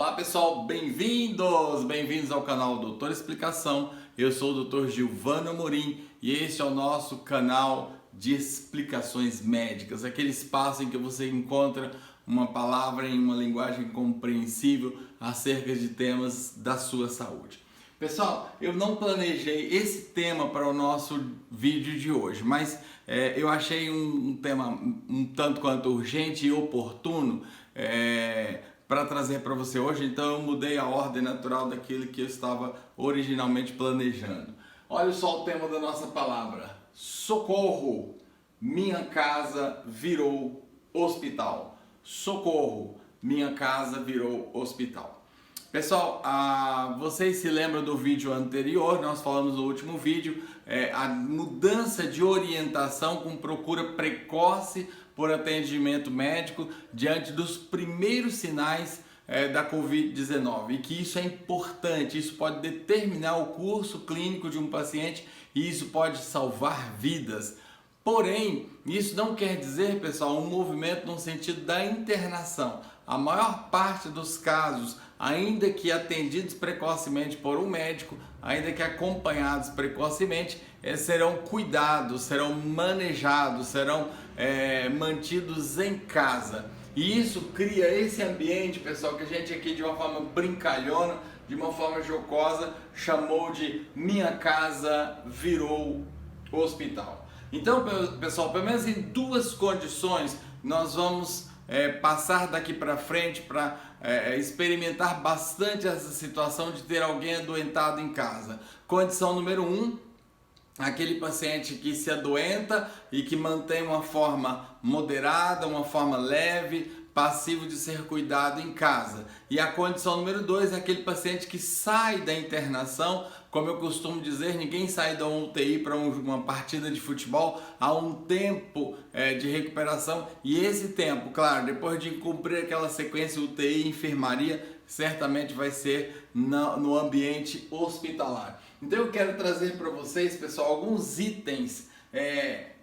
Olá pessoal, bem-vindos ao canal Doutor Explicação. Eu sou o Dr. Gilvano Amorim e este é o nosso canal de explicações médicas, aquele espaço em que você encontra uma palavra em uma linguagem compreensível acerca de temas da sua saúde. Pessoal, eu não planejei esse tema para o nosso vídeo de hoje, mas eu achei um tema um tanto quanto urgente e oportuno para trazer para você hoje, então eu mudei a ordem natural daquilo que eu estava originalmente planejando. Olha só o tema da nossa palavra: socorro, minha casa virou hospital. Socorro, minha casa virou hospital. Pessoal, vocês se lembram do vídeo anterior? Nós falamos no último vídeo a mudança de orientação com procura precoce por atendimento médico diante dos primeiros sinais da Covid-19 e que isso é importante, isso pode determinar o curso clínico de um paciente e isso pode salvar vidas. Porém, isso não quer dizer, pessoal, um movimento no sentido da internação. A maior parte dos casos, ainda que atendidos precocemente por um médico, ainda que acompanhados precocemente, serão cuidados, serão manejados, serão mantidos em casa. E isso cria esse ambiente, pessoal, que a gente aqui de uma forma brincalhona, de uma forma jocosa, chamou de minha casa virou hospital. Então, pessoal, pelo menos em duas condições nós vamos passar daqui para frente para experimentar bastante essa situação de ter alguém adoentado em casa. Condição número 1, aquele paciente que se adoenta e que mantém uma forma moderada, uma forma leve, passivo de ser cuidado em casa. E a condição número 2 é aquele paciente que sai da internação. Como eu costumo dizer, ninguém sai da UTI para uma partida de futebol. Há um tempo de recuperação e esse tempo, claro, depois de cumprir aquela sequência UTI e enfermaria, certamente vai ser no ambiente hospitalar. Então eu quero trazer para vocês, pessoal, alguns itens,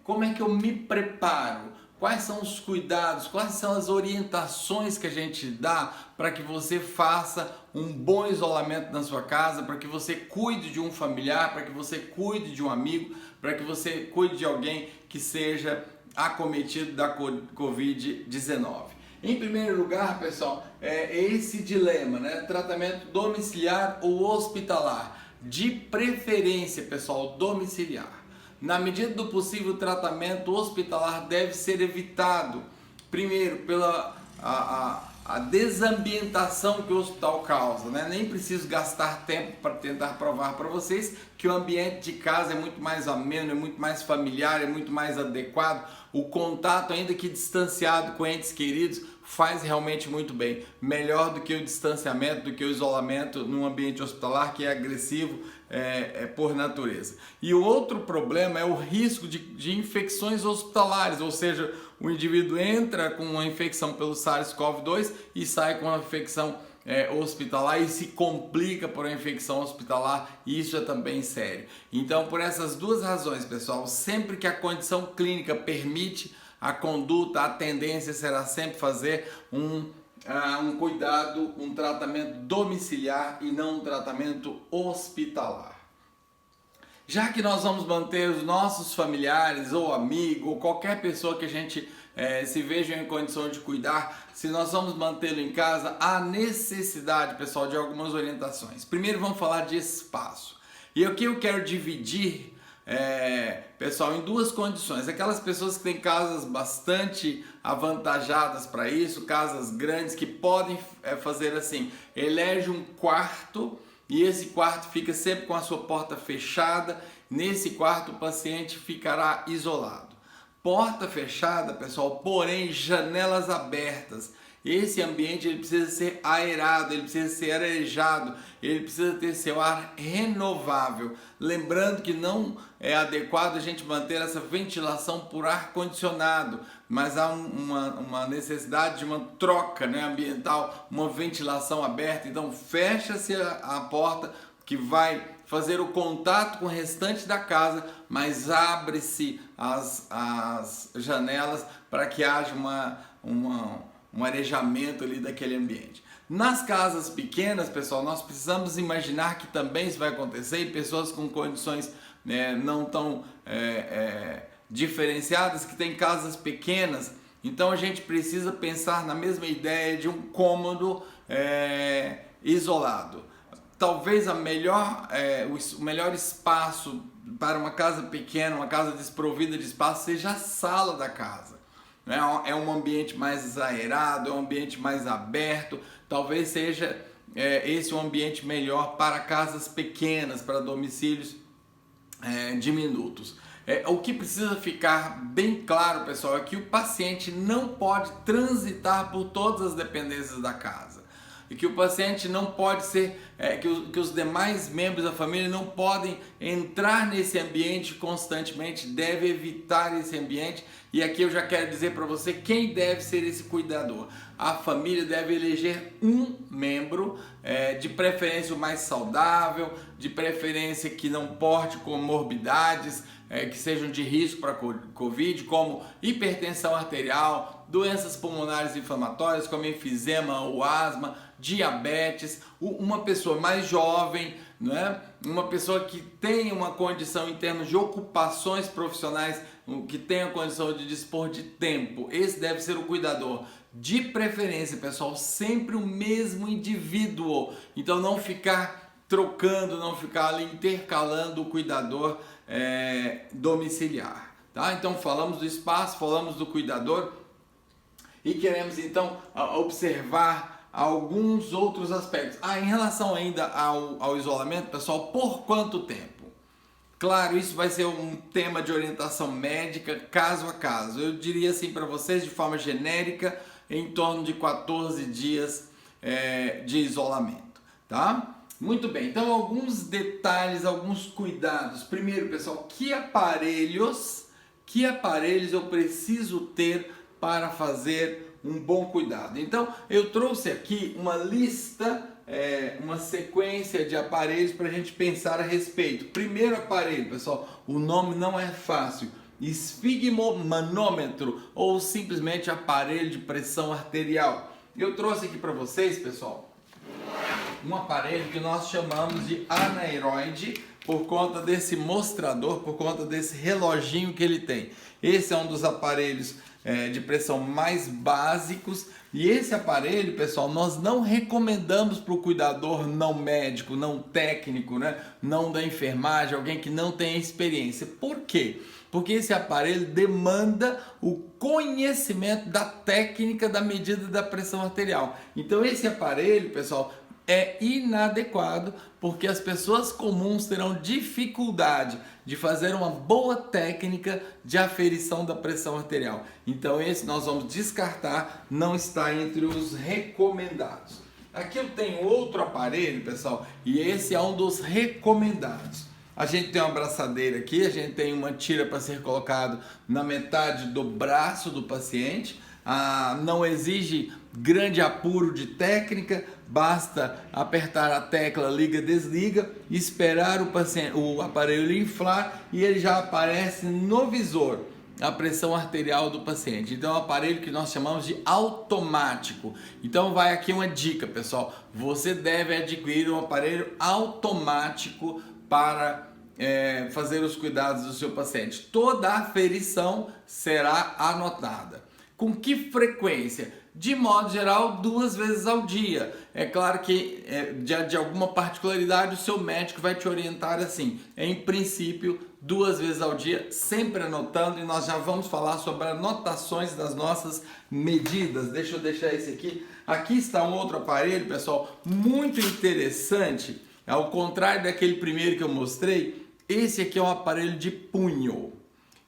como é que eu me preparo, quais são os cuidados, quais são as orientações que a gente dá para que você faça um bom isolamento na sua casa, para que você cuide de um familiar, para que você cuide de um amigo, para que você cuide de alguém que seja acometido da Covid-19. Em primeiro lugar, pessoal, é esse dilema, né? Tratamento domiciliar ou hospitalar. De preferência, pessoal, domiciliar. Na medida do possível, o tratamento hospitalar deve ser evitado, primeiro, pela a desambientação que o hospital causa, né? Nem preciso gastar tempo para tentar provar para vocês que o ambiente de casa é muito mais ameno, é muito mais familiar, é muito mais adequado. O contato, ainda que distanciado com entes queridos, faz realmente muito bem. Melhor do que o distanciamento, do que o isolamento num ambiente hospitalar que é agressivo por natureza. E o outro problema é o risco de infecções hospitalares, ou seja, o indivíduo entra com uma infecção pelo SARS-CoV-2 e sai com uma infecção hospitalar e se complica por uma infecção hospitalar, e isso é também sério. Então, por essas duas razões, pessoal, sempre que a condição clínica permite, a conduta, a tendência será sempre fazer um cuidado, um tratamento domiciliar e não um tratamento hospitalar. Já que nós vamos manter os nossos familiares ou amigo ou qualquer pessoa que a gente se veja em condição de cuidar, se nós vamos mantê-lo em casa, há necessidade, pessoal, de algumas orientações. Primeiro vamos falar de espaço. E aqui eu quero dividir, pessoal, em duas condições. Aquelas pessoas que têm casas bastante avantajadas para isso, casas grandes que podem fazer assim, elege um quarto e esse quarto fica sempre com a sua porta fechada. Nesse quarto o paciente ficará isolado. Porta fechada, pessoal, porém janelas abertas. Esse ambiente ele precisa ser aerado, ele precisa ser arejado, ele precisa ter seu ar renovável. Lembrando que não é adequado a gente manter essa ventilação por ar condicionado, mas há uma necessidade de uma troca, né, ambiental, uma ventilação aberta. Então fecha-se a porta que vai fazer o contato com o restante da casa, mas abre-se as janelas para que haja um arejamento ali daquele ambiente. Nas casas pequenas, pessoal, nós precisamos imaginar que também isso vai acontecer e pessoas com condições não tão diferenciadas, que têm casas pequenas. Então a gente precisa pensar na mesma ideia de um cômodo isolado. Talvez o melhor espaço para uma casa pequena, uma casa desprovida de espaço, seja a sala da casa. É um ambiente mais aerado, é um ambiente mais aberto. Talvez seja esse um ambiente melhor para casas pequenas, para domicílios diminutos. O que precisa ficar bem claro, pessoal, é que o paciente não pode transitar por todas as dependências da casa. E que o paciente não pode ser, que os demais membros da família não podem entrar nesse ambiente constantemente, deve evitar esse ambiente. E aqui eu já quero dizer para você quem deve ser esse cuidador. A família deve eleger um membro, de preferência o mais saudável, de preferência que não porte comorbidades, que sejam de risco para Covid, como hipertensão arterial, doenças pulmonares inflamatórias como enfisema ou asma, diabetes, uma pessoa mais jovem, uma pessoa que tenha uma condição em termos de ocupações profissionais, que tenha condição de dispor de tempo. Esse deve ser o cuidador. De preferência, pessoal, sempre o mesmo indivíduo. Então não ficar trocando, não ficar ali intercalando o cuidador domiciliar, tá? Então falamos do espaço, falamos do cuidador e queremos então observar alguns outros aspectos. Em relação ainda ao isolamento, pessoal, por quanto tempo? Claro, isso vai ser um tema de orientação médica, caso a caso. Eu diria assim para vocês, de forma genérica, em torno de 14 dias de isolamento, tá? Muito bem, então alguns detalhes, alguns cuidados. Primeiro, pessoal, que aparelhos eu preciso ter para fazer um bom cuidado? Então, eu trouxe aqui uma lista, uma sequência de aparelhos para a gente pensar a respeito. Primeiro aparelho, pessoal, o nome não é fácil. Esfigmomanômetro ou simplesmente aparelho de pressão arterial. Eu trouxe aqui para vocês, pessoal, um aparelho que nós chamamos de aneroide por conta desse mostrador, por conta desse reloginho que ele tem. Esse é um dos aparelhos de pressão mais básicos e esse aparelho, pessoal, nós não recomendamos para o cuidador não médico, não técnico, não da enfermagem, alguém que não tem experiência. Por quê? Porque esse aparelho demanda o conhecimento da técnica da medida da pressão arterial. Então esse aparelho, pessoal, é inadequado porque as pessoas comuns terão dificuldade de fazer uma boa técnica de aferição da pressão arterial. Então esse nós vamos descartar, não está entre os recomendados. Aqui eu tenho outro aparelho, pessoal, e esse é um dos recomendados. A gente tem uma braçadeira aqui, a gente tem uma tira para ser colocado na metade do braço do paciente. Não exige grande apuro de técnica, basta apertar a tecla liga, desliga, esperar o aparelho inflar e ele já aparece no visor a pressão arterial do paciente. Então é um aparelho que nós chamamos de automático. Então vai aqui uma dica, pessoal, você deve adquirir um aparelho automático para fazer os cuidados do seu paciente. Toda a aferição será anotada. Com que frequência? De modo geral, 2 vezes ao dia. É claro que de alguma particularidade o seu médico vai te orientar assim. Em princípio, 2 vezes ao dia, sempre anotando, e nós já vamos falar sobre anotações das nossas medidas. Deixa eu deixar esse aqui. Aqui está um outro aparelho, pessoal, muito interessante. Ao contrário daquele primeiro que eu mostrei, esse aqui é um aparelho de punho.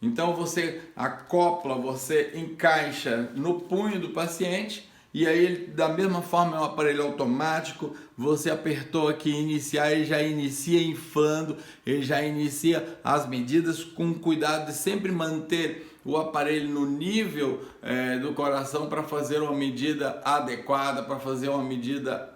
Então você acopla, você encaixa no punho do paciente e aí ele, da mesma forma, é um aparelho automático. Você apertou aqui iniciar, ele já inicia inflando, ele já inicia as medidas com cuidado de sempre manter o aparelho no nível do coração para fazer uma medida adequada, para fazer uma medida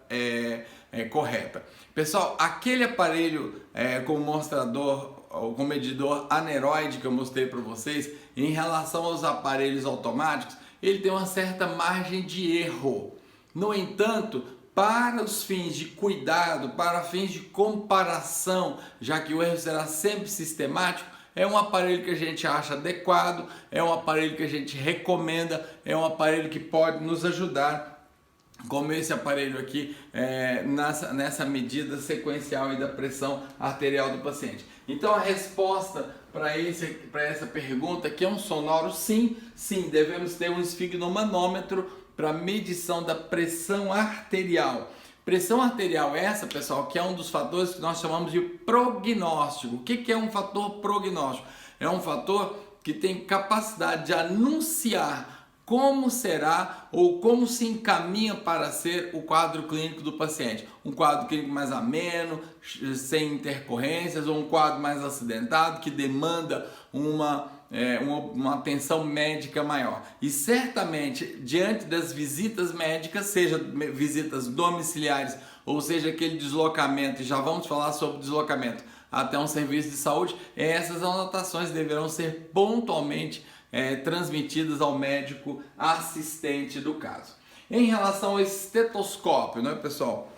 correta. Pessoal, aquele aparelho com mostrador, com medidor aneroide que eu mostrei para vocês, em relação aos aparelhos automáticos, ele tem uma certa margem de erro. No entanto, para os fins de cuidado, para fins de comparação, já que o erro será sempre sistemático, é um aparelho que a gente acha adequado, é um aparelho que a gente recomenda, é um aparelho que pode nos ajudar, como esse aparelho aqui, nessa medida sequencial da pressão arterial do paciente. Então a resposta para essa pergunta, que é um sonoro sim, devemos ter um esfigmomanômetro para medição da pressão arterial. Pressão arterial essa, pessoal, que é um dos fatores que nós chamamos de prognóstico. O que é um fator prognóstico? É um fator que tem capacidade de anunciar como será ou como se encaminha para ser o quadro clínico do paciente. Um quadro clínico mais ameno, sem intercorrências, ou um quadro mais acidentado, que demanda uma atenção médica maior. E certamente, diante das visitas médicas, seja visitas domiciliares, ou seja aquele deslocamento, e já vamos falar sobre deslocamento até um serviço de saúde, essas anotações deverão ser pontualmente transmitidas ao médico assistente do caso. Em relação ao estetoscópio, né, pessoal?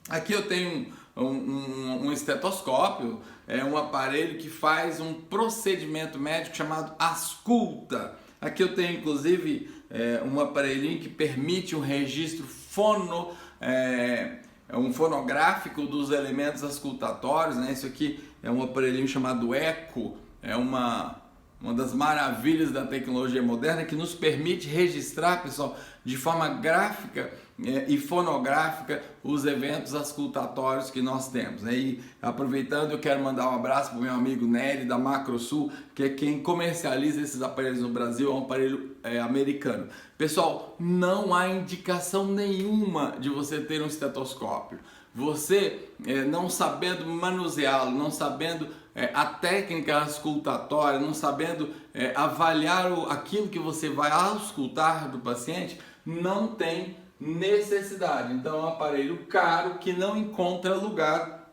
Aqui eu tenho um estetoscópio, um aparelho que faz um procedimento médico chamado ausculta. Aqui eu tenho inclusive um aparelhinho que permite um registro fonográfico dos elementos auscultatórios, né? Isso aqui é um aparelhinho chamado Eco, é uma das maravilhas da tecnologia moderna, que nos permite registrar, pessoal, de forma gráfica e fonográfica os eventos auscultatórios que nós temos. E aproveitando, eu quero mandar um abraço para o meu amigo Nery da Macrosul, que é quem comercializa esses aparelhos no Brasil, é um aparelho americano. Pessoal, não há indicação nenhuma de você ter um estetoscópio. Você não sabendo manuseá-lo, não sabendo a técnica auscultatória, não sabendo avaliar aquilo que você vai auscultar do paciente, não tem necessidade. Então é um aparelho caro que não encontra lugar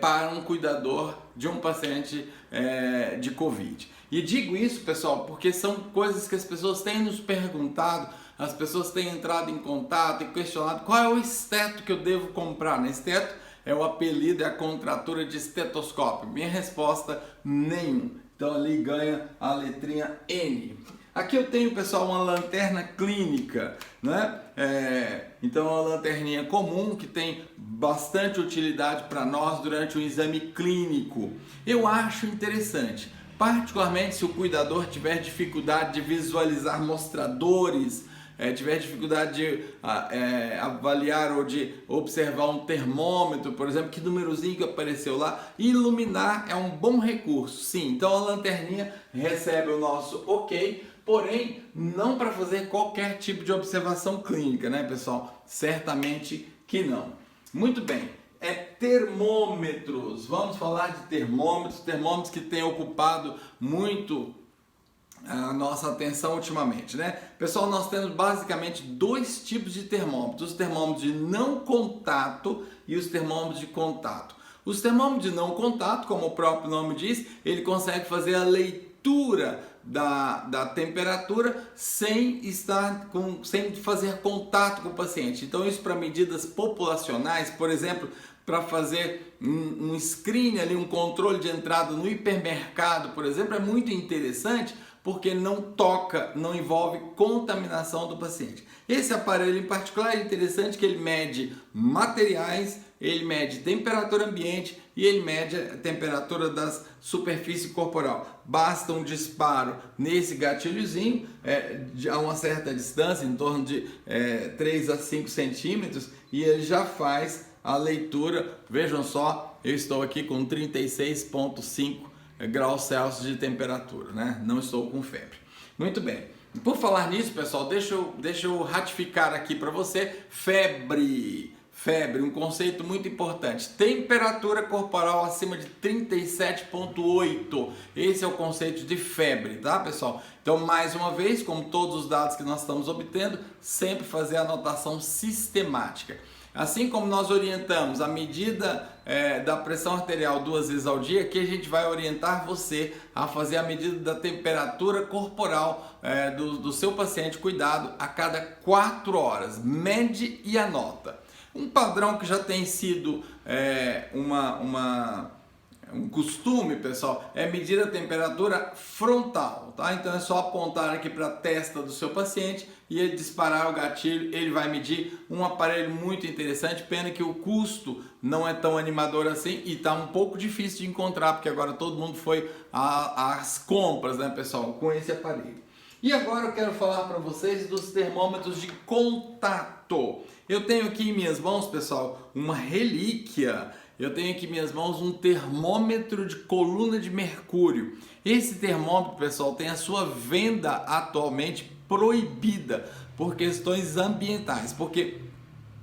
para um cuidador de um paciente de Covid. E digo isso, pessoal, porque são coisas que as pessoas têm nos perguntado, as pessoas têm entrado em contato e questionado qual é o esteto que eu devo comprar. Esteto é o apelido, é a contratura de estetoscópio. Minha resposta, nenhum. Então ali ganha a letrinha N. Aqui eu tenho, pessoal, uma lanterna clínica, né? Então é uma lanterninha comum que tem bastante utilidade para nós durante o exame clínico. Eu acho interessante, particularmente se o cuidador tiver dificuldade de visualizar mostradores, tiver dificuldade de avaliar ou de observar um termômetro, por exemplo, que númerozinho que apareceu lá, iluminar é um bom recurso, sim. Então a lanterninha recebe o nosso ok, porém não para fazer qualquer tipo de observação clínica, né, pessoal? Certamente que não. Muito bem. Termômetros. Vamos falar de termômetros que têm ocupado muito a nossa atenção ultimamente, né? Pessoal, nós temos basicamente dois tipos de termômetros: os termômetros de não contato e os termômetros de contato. Os termômetros de não contato, como o próprio nome diz, ele consegue fazer a leitura da temperatura sem fazer contato com o paciente. Então isso para medidas populacionais, por exemplo, para fazer um screening ali, um controle de entrada no hipermercado, por exemplo, é muito interessante, porque não envolve contaminação do paciente. Esse aparelho em particular é interessante que ele mede materiais, ele mede temperatura ambiente e ele mede a temperatura da superfície corporal. Basta um disparo nesse gatilhozinho a uma certa distância, em torno de 3 a 5 centímetros, e ele já faz a leitura. Vejam só, eu estou aqui com 36,5 graus Celsius de temperatura, né? Não estou com febre. Muito bem. Por falar nisso, pessoal, deixa eu ratificar aqui para você: febre, um conceito muito importante. Temperatura corporal acima de 37,8. Esse é o conceito de febre, tá, pessoal? Então, mais uma vez, como todos os dados que nós estamos obtendo, sempre fazer a anotação sistemática. Assim como nós orientamos a medida da pressão arterial 2 vezes ao dia, aqui a gente vai orientar você a fazer a medida da temperatura corporal do seu paciente cuidado a cada 4 horas. Mede e anota. Um padrão que já tem sido um costume, pessoal, é medir a temperatura frontal, tá? Então é só apontar aqui para a testa do seu paciente e ele disparar o gatilho, ele vai medir. Um aparelho muito interessante, pena que o custo não é tão animador assim e tá um pouco difícil de encontrar, porque agora todo mundo foi às compras, né, pessoal, com esse aparelho. E agora eu quero falar para vocês dos termômetros de contato. Eu tenho aqui em minhas mãos, pessoal, uma relíquia. Eu tenho aqui em minhas mãos um termômetro de coluna de mercúrio. Esse termômetro, pessoal, tem a sua venda atualmente proibida por questões ambientais, porque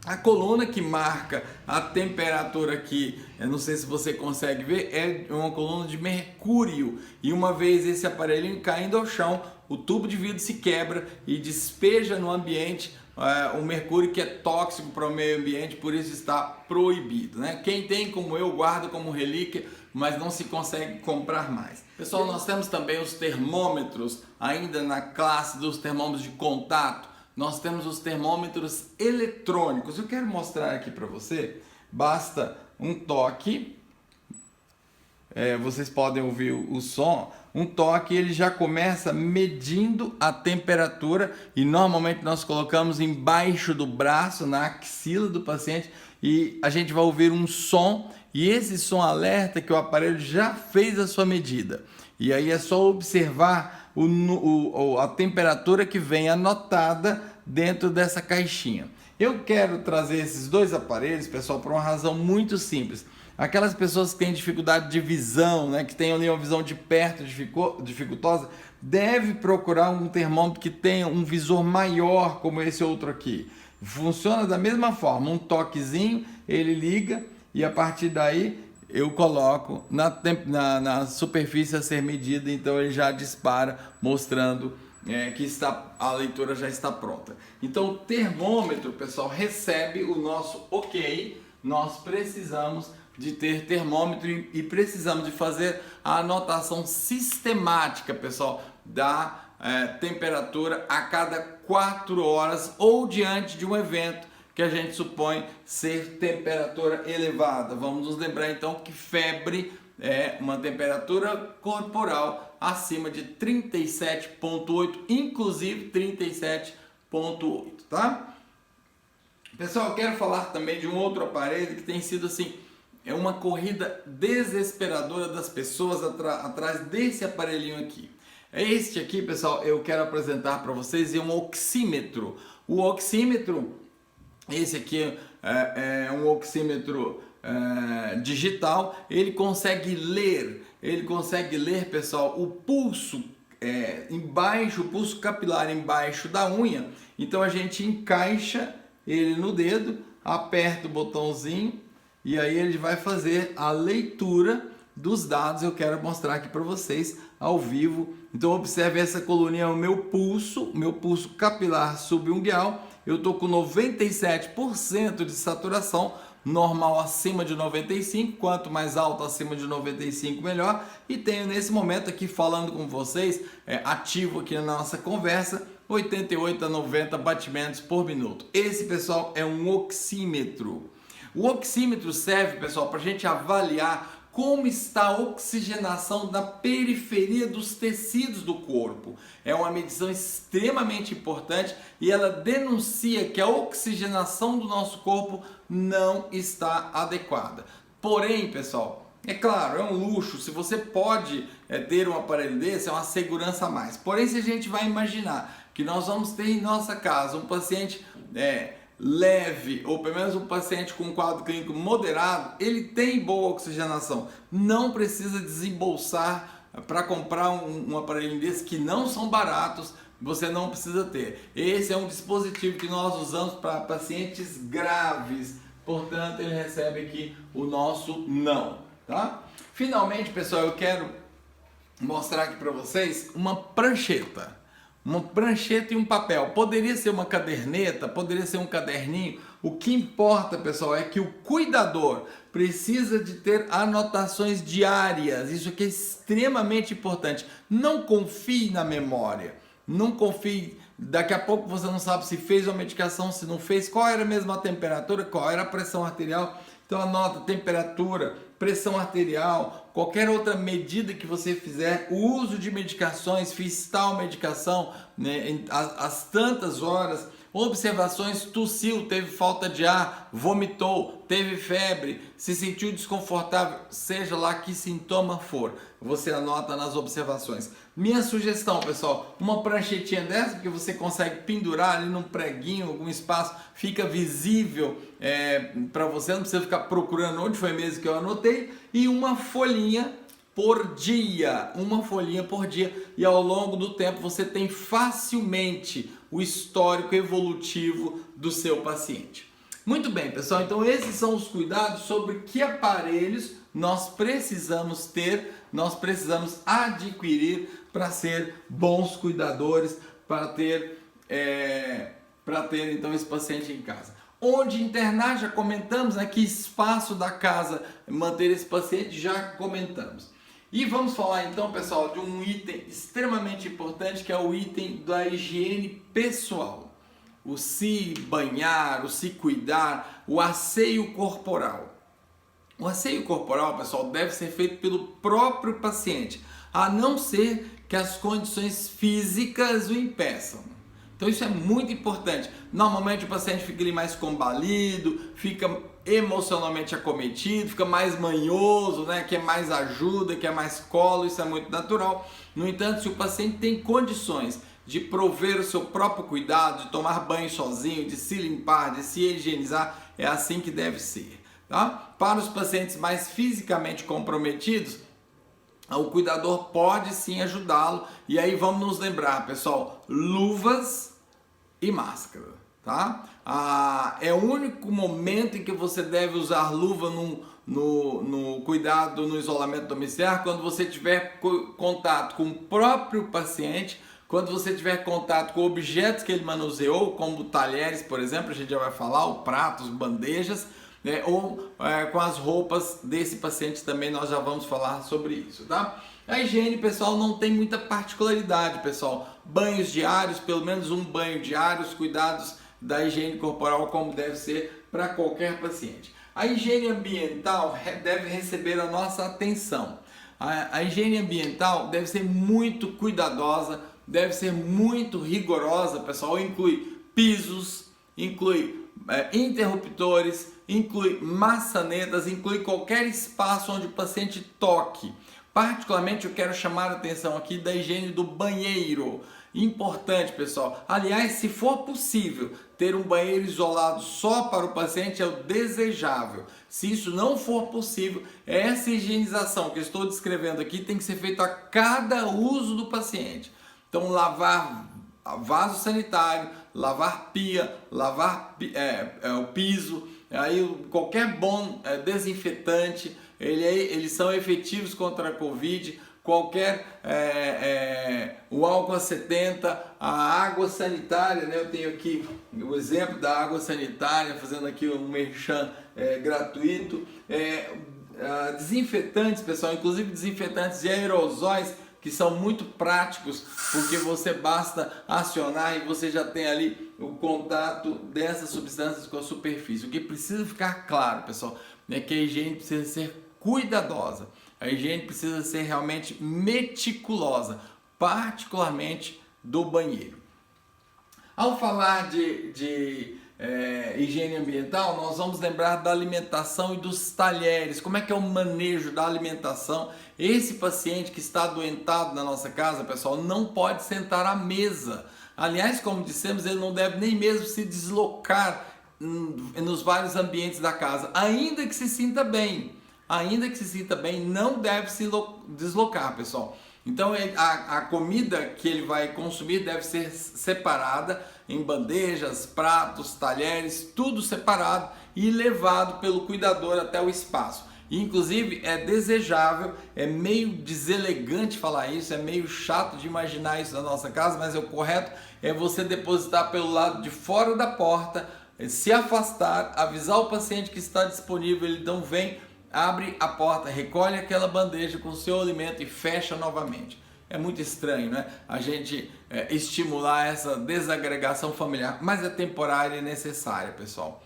a coluna que marca a temperatura aqui, eu não sei se você consegue ver, é uma coluna de mercúrio. E uma vez esse aparelhinho caindo ao chão, o tubo de vidro se quebra e despeja no ambiente o mercúrio, que é tóxico para o meio ambiente, por isso está proibido, né? Quem tem, como eu, guarda como relíquia, mas não se consegue comprar mais. Pessoal, nós temos também os termômetros, ainda na classe dos termômetros de contato. Nós temos os termômetros eletrônicos. Eu quero mostrar aqui para você. Basta um toque. Vocês podem ouvir o som. Um toque, ele já começa medindo a temperatura e normalmente nós colocamos embaixo do braço, na axila do paciente, e a gente vai ouvir um som, e esse som alerta que o aparelho já fez a sua medida. E aí é só observar a temperatura que vem anotada dentro dessa caixinha. Eu quero trazer esses dois aparelhos, pessoal, por uma razão muito simples. Aquelas pessoas que têm dificuldade de visão, né, que têm ali uma visão de perto dificultosa, deve procurar um termômetro que tenha um visor maior, como esse outro aqui. Funciona da mesma forma, um toquezinho, ele liga e a partir daí eu coloco na superfície a ser medida, então ele já dispara mostrando que a leitura já está pronta. Então o termômetro, pessoal, recebe o nosso ok, nós precisamos de ter termômetro e precisamos de fazer a anotação sistemática, pessoal, da temperatura a cada 4 horas ou diante de um evento que a gente supõe ser temperatura elevada. Vamos nos lembrar então que febre é uma temperatura corporal acima de 37,8, inclusive 37,8, tá? Pessoal, eu quero falar também de um outro aparelho que tem sido assim, é uma corrida desesperadora das pessoas atrás desse aparelhinho aqui. Este aqui, pessoal, eu quero apresentar para vocês, é um oxímetro. O oxímetro, esse aqui é um oxímetro digital. Ele consegue ler, pessoal, o pulso embaixo, o pulso capilar embaixo da unha. Então a gente encaixa ele no dedo, aperta o botãozinho e aí ele vai fazer a leitura dos dados. Eu quero mostrar aqui para vocês ao vivo. Então observe, essa coluninha é o meu pulso capilar subungual. Eu estou com 97% de saturação, normal acima de 95, quanto mais alto acima de 95 melhor. E tenho nesse momento aqui falando com vocês, ativo aqui na nossa conversa, 88 a 90 batimentos por minuto. Esse, pessoal, é um oxímetro. O oxímetro serve, pessoal, para a gente avaliar como está a oxigenação na periferia dos tecidos do corpo. É uma medição extremamente importante e ela denuncia que a oxigenação do nosso corpo não está adequada. Porém, pessoal, é claro, é um luxo. Se você pode ter um aparelho desse, é uma segurança a mais. Porém, se a gente vai imaginar que nós vamos ter em nossa casa um paciente leve, ou pelo menos um paciente com um quadro clínico moderado, ele tem boa oxigenação, não precisa desembolsar para comprar um aparelho desse, que não são baratos, você não precisa ter. Esse é um dispositivo que nós usamos para pacientes graves, portanto ele recebe aqui o nosso não, tá? Finalmente, pessoal, eu quero mostrar aqui para vocês uma prancheta e um papel. Poderia ser uma caderneta, poderia ser um caderninho, O que importa, pessoal, é que o cuidador precisa de ter anotações diárias. Isso aqui é extremamente importante. Não confie na memória. Não confie. Daqui a pouco você não sabe se fez uma medicação, se não fez, qual era mesmo a temperatura, qual era a pressão arterial. Então anota temperatura, pressão arterial, qualquer outra medida que você fizer, o uso de medicações, fiz tal medicação, né, às tantas horas, observações, tossiu, teve falta de ar, vomitou, teve febre, se sentiu desconfortável, seja lá que sintoma for, você anota nas observações. Minha sugestão, pessoal, uma pranchetinha dessa que você consegue pendurar ali num preguinho, algum espaço, fica visível para você, não precisa ficar procurando onde foi mesmo que eu anotei, e uma folhinha por dia, e ao longo do tempo você tem facilmente o histórico evolutivo do seu paciente. Muito bem, pessoal, então esses são os cuidados sobre que aparelhos nós precisamos ter, nós precisamos adquirir para ser bons cuidadores, para ter então esse paciente em casa. Onde internar, já comentamos, né? Que espaço da casa manter esse paciente, já comentamos. E vamos falar então, pessoal, de um item extremamente importante, que é o item da higiene pessoal. O se banhar, o se cuidar, o asseio corporal. O asseio corporal, pessoal, deve ser feito pelo próprio paciente, a não ser que as condições físicas o impeçam. Então isso é muito importante. Normalmente o paciente fica ali mais combalido, fica emocionalmente acometido, fica mais manhoso, né? Quer mais ajuda, quer mais colo, isso é muito natural. No entanto, se o paciente tem condições de prover o seu próprio cuidado, de tomar banho sozinho, de se limpar, de se higienizar, é assim que deve ser, tá? Para os pacientes mais fisicamente comprometidos, o cuidador pode sim ajudá-lo. E aí vamos nos lembrar, pessoal, luvas e máscara, tá? É o único momento em que você deve usar luva no cuidado, no isolamento domiciliar, quando você tiver contato com o próprio paciente, quando você tiver contato com objetos que ele manuseou, como talheres, por exemplo, a gente já vai falar, ou pratos, bandejas, né? Ou com as roupas desse paciente também nós já vamos falar sobre isso, tá? A higiene, pessoal, não tem muita particularidade, pessoal. Banhos diários, pelo menos um banho diário, os cuidados da higiene corporal como deve ser para qualquer paciente. A higiene ambiental deve receber a nossa atenção. A higiene ambiental deve ser muito cuidadosa, deve ser muito rigorosa, pessoal. Inclui pisos, inclui interruptores, inclui maçanetas, inclui qualquer espaço onde o paciente toque. Particularmente eu quero chamar a atenção aqui da higiene do banheiro. Importante, pessoal. Aliás, se for possível ter um banheiro isolado só para o paciente, é o desejável. Se isso não for possível, essa higienização que eu estou descrevendo aqui tem que ser feita a cada uso do paciente. Então, lavar vaso sanitário, lavar pia, lavar o piso, aí qualquer bom desinfetante, eles são efetivos contra a Covid, qualquer o álcool 70, a água sanitária, né? Eu tenho aqui o exemplo da água sanitária, fazendo aqui um merchan gratuito, desinfetantes, pessoal, inclusive desinfetantes de aerosóis, que são muito práticos, porque você basta acionar e você já tem ali o contato dessas substâncias com a superfície. O que precisa ficar claro, pessoal, é que a higiene precisa ser cuidadosa, a higiene precisa ser realmente meticulosa, particularmente do banheiro. Ao falar de higiene ambiental, nós vamos lembrar da alimentação e dos talheres. Como é que é o manejo da alimentação? Esse paciente que está adoentado na nossa casa, pessoal, não pode sentar à mesa. Aliás, como dissemos, ele não deve nem mesmo se deslocar nos vários ambientes da casa, ainda que se sinta bem. Ainda que se sinta bem, não deve se deslocar, pessoal. Então a comida que ele vai consumir deve ser separada em bandejas, pratos, talheres, tudo separado e levado pelo cuidador até o espaço. Inclusive é desejável, é meio deselegante falar isso, é meio chato de imaginar isso na nossa casa, mas o correto é você depositar pelo lado de fora da porta, se afastar, avisar o paciente que está disponível, ele então vem, abre a porta, recolhe aquela bandeja com o seu alimento e fecha novamente. É muito estranho, né? A gente estimular essa desagregação familiar, mas é temporária e necessária, pessoal.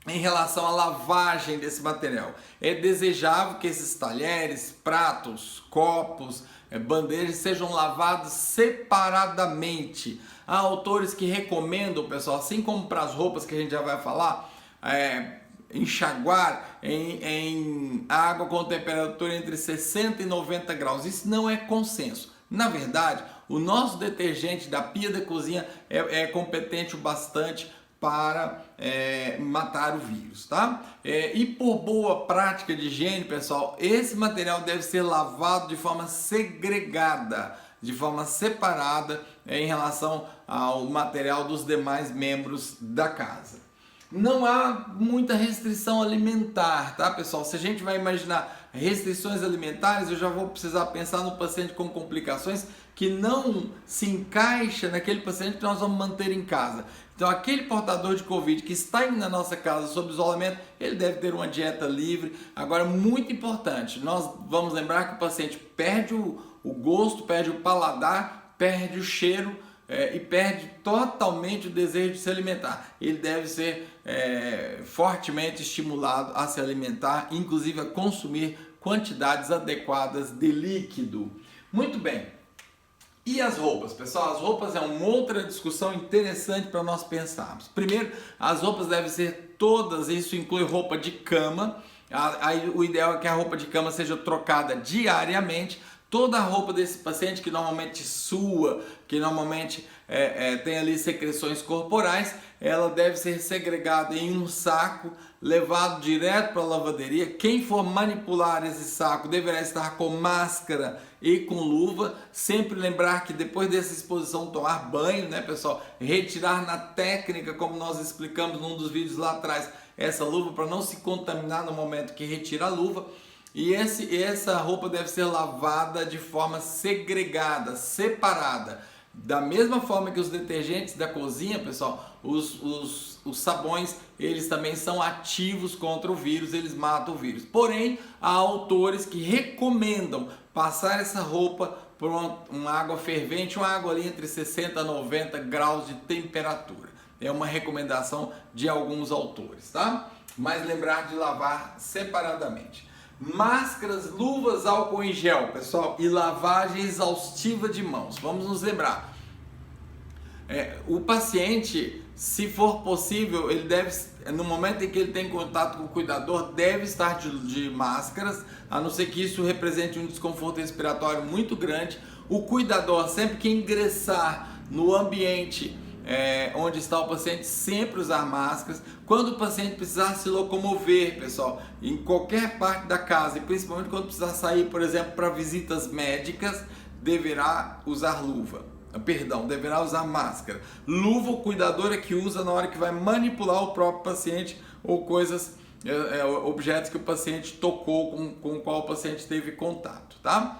Em relação à lavagem desse material, é desejável que esses talheres, pratos, copos, bandejas sejam lavados separadamente. Há autores que recomendam, pessoal, assim como para as roupas que a gente já vai falar, enxaguar em água com temperatura entre 60 e 90 graus. Isso não é consenso. Na verdade, o nosso detergente da pia da cozinha é competente o bastante para matar o vírus, tá? E por boa prática de higiene, pessoal, esse material deve ser lavado de forma segregada, de forma separada em relação ao material dos demais membros da casa. Não há muita restrição alimentar, tá, pessoal? Se a gente vai imaginar restrições alimentares, eu já vou precisar pensar no paciente com complicações que não se encaixa naquele paciente que nós vamos manter em casa. Então, aquele portador de Covid que está indo na nossa casa sob isolamento, ele deve ter uma dieta livre. Agora, muito importante, nós vamos lembrar que o paciente perde o gosto, perde o paladar, perde o cheiro, e perde totalmente o desejo de se alimentar. Ele deve ser fortemente estimulado a se alimentar, inclusive a consumir quantidades adequadas de líquido. Muito bem. E as roupas, pessoal? As roupas é uma outra discussão interessante para nós pensarmos. Primeiro, as roupas devem ser todas, isso inclui roupa de cama. Aí, o ideal é que a roupa de cama seja trocada diariamente. Toda a roupa desse paciente que normalmente sua, que normalmente tem ali secreções corporais, ela deve ser segregada em um saco, levado direto para a lavanderia. Quem for manipular esse saco deverá estar com máscara e com luva. Sempre lembrar que depois dessa exposição tomar banho, né, pessoal? Retirar na técnica, como nós explicamos num dos vídeos lá atrás, essa luva para não se contaminar no momento que retira a luva. E essa roupa deve ser lavada de forma segregada, separada. Da mesma forma que os detergentes da cozinha, pessoal, os sabões, eles também são ativos contra o vírus, eles matam o vírus. Porém, há autores que recomendam passar essa roupa por uma água fervente, uma água ali entre 60 e 90 graus de temperatura. É uma recomendação de alguns autores, tá? Mas lembrar de lavar separadamente. Máscaras, luvas, álcool em gel, pessoal, e lavagem exaustiva de mãos. Vamos nos lembrar. O paciente, se for possível, ele deve, no momento em que ele tem contato com o cuidador, deve estar de máscaras, a não ser que isso represente um desconforto respiratório muito grande. O cuidador, sempre que ingressar no ambiente onde está o paciente, sempre usar máscaras. Quando o paciente precisar se locomover, pessoal, em qualquer parte da casa, e principalmente quando precisar sair, por exemplo, para visitas médicas, deverá usar deverá usar máscara. Luva, o cuidador é que usa na hora que vai manipular o próprio paciente ou coisas, objetos que o paciente tocou, com o qual o paciente teve contato, tá?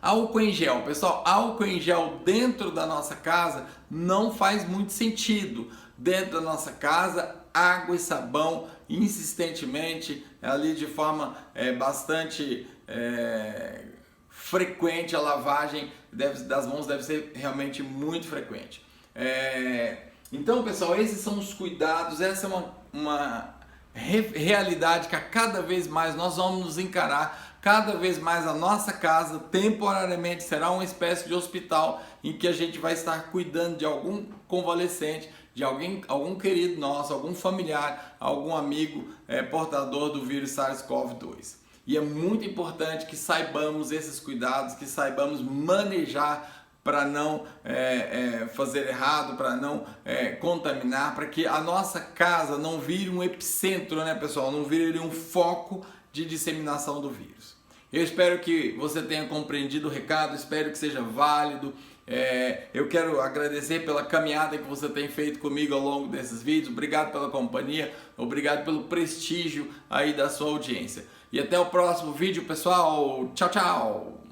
Álcool em gel, pessoal, álcool em gel dentro da nossa casa não faz muito sentido. Dentro da nossa casa, água e sabão insistentemente, ali de forma bastante frequente. A lavagem das mãos deve ser realmente muito frequente. Então, pessoal, esses são os cuidados, essa é uma realidade que a cada vez mais nós vamos nos encarar. Cada vez mais a nossa casa temporariamente será uma espécie de hospital em que a gente vai estar cuidando de algum convalescente, de algum querido nosso, algum familiar, algum amigo portador do vírus SARS-CoV-2. E é muito importante que saibamos esses cuidados, que saibamos manejar para não fazer errado, para não contaminar, para que a nossa casa não vire um epicentro, né, pessoal? Não vire um foco de disseminação do vírus. Eu espero que você tenha compreendido o recado, espero que seja válido. Eu quero agradecer pela caminhada que você tem feito comigo ao longo desses vídeos. Obrigado pela companhia, obrigado pelo prestígio aí da sua audiência. E até o próximo vídeo, pessoal. Tchau, tchau!